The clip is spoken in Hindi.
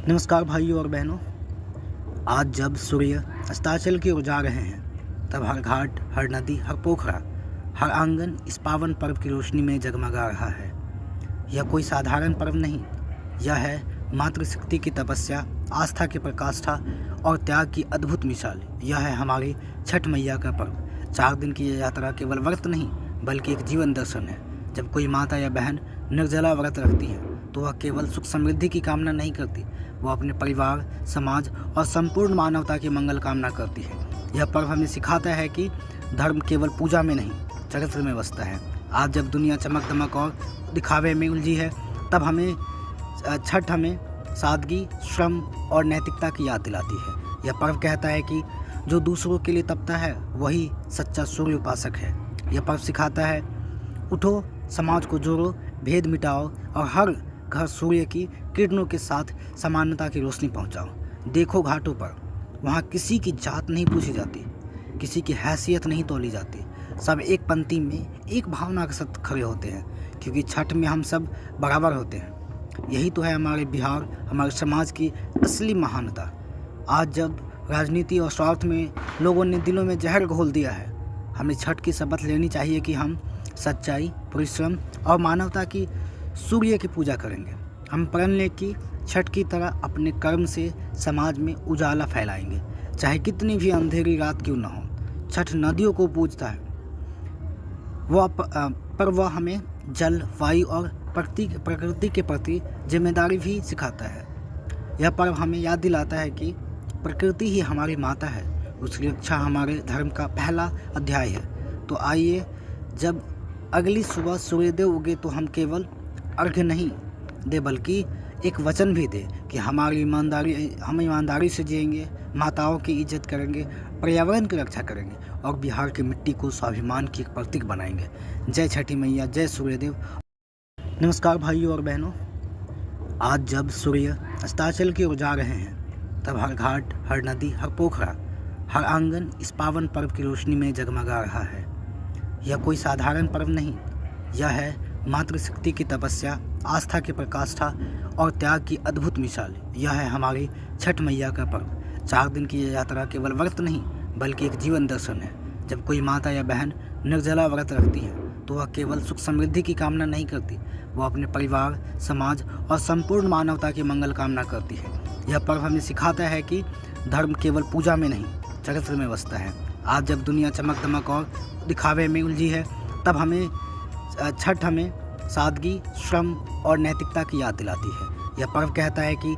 नमस्कार भाइयों और बहनों। आज जब सूर्य अस्ताचल की ओर जा रहे हैं तब हर घाट, हर नदी, हर पोखरा, हर आंगन इस पावन पर्व की रोशनी में जगमगा रहा है। यह कोई साधारण पर्व नहीं, यह है मातृशक्ति की तपस्या, आस्था की प्रकाष्ठा और त्याग की अद्भुत मिसाल। यह है हमारी छठ मैया का पर्व। 4 दिन की यह यात्रा केवल व्रत नहीं बल्कि एक जीवन दर्शन है। जब कोई माता या बहन निर्जला व्रत रखती है तो वह केवल सुख समृद्धि की कामना नहीं करती, वह अपने परिवार, समाज और संपूर्ण मानवता की मंगल कामना करती है। यह पर्व हमें सिखाता है कि धर्म केवल पूजा में नहीं, चरित्र में बसता है। आज जब दुनिया चमक दमक और दिखावे में उलझी है तब छठ हमें सादगी, श्रम और नैतिकता की याद दिलाती है। यह पर्व कहता है कि जो दूसरों के लिए तपता है वही सच्चा सूर्य उपासक है। यह पर्व सिखाता है, उठो, समाज को जोड़ो, भेद मिटाओ और हर घर सूर्य की किरणों के साथ समानता की रोशनी पहुंचाओ। देखो घाटों पर, वहाँ किसी की जात नहीं पूछी जाती, किसी की हैसियत नहीं तौली जाती। सब एक पंक्ति में एक भावना के साथ खड़े होते हैं, क्योंकि छठ में हम सब बराबर होते हैं। यही तो है हमारे बिहार, हमारे समाज की असली महानता। आज जब राजनीति और स्वार्थ में लोगों ने दिलों में जहर घोल दिया है, हमें छठ की शपथ लेनी चाहिए कि हम सच्चाई, परिश्रम और मानवता की सूर्य की पूजा करेंगे। हम प्रण लें कि छठ की तरह अपने कर्म से समाज में उजाला फैलाएंगे, चाहे कितनी भी अंधेरी रात क्यों न हो। छठ नदियों को पूजता है पर वह हमें जल, वायु और प्रकृति के प्रति जिम्मेदारी भी सिखाता है। यह पर्व हमें याद दिलाता है कि प्रकृति ही हमारी माता है, उसकी रक्षा हमारे धर्म का पहला अध्याय है। तो आइए, जब अगली सुबह सूर्यदेव उगे तो हम केवल अर्घ्य नहीं दे बल्कि एक वचन भी दे कि हम ईमानदारी से जिएंगे, माताओं की इज्जत करेंगे, पर्यावरण की रक्षा करेंगे और बिहार की मिट्टी को स्वाभिमान की एक प्रतीक बनाएंगे। जय छठी मैया, जय सूर्यदेव। नमस्कार भाइयों और बहनों। आज जब सूर्य अस्ताचल की ओर जा रहे हैं तब हर घाट, हर नदी, हर पोखरा, हर आंगन इस पावन पर्व की रोशनी में जगमगा रहा है। यह कोई साधारण पर्व नहीं, यह है मातृशक्ति की तपस्या, आस्था की प्रकाष्ठा और त्याग की अद्भुत मिसाल। यह है हमारी छठ मैया का पर्व। 4 दिन की यह यात्रा केवल व्रत नहीं बल्कि एक जीवन दर्शन है। जब कोई माता या बहन निर्जला व्रत रखती है तो वह केवल सुख समृद्धि की कामना नहीं करती, वह अपने परिवार, समाज और संपूर्ण मानवता की मंगल कामना करती है। यह पर्व हमें सिखाता है कि धर्म केवल पूजा में नहीं, चरित्र में बसता है। आज जब दुनिया चमक दमक और दिखावे में उलझी है तब छठ हमें सादगी, श्रम और नैतिकता की याद दिलाती है। यह पर्व कहता है कि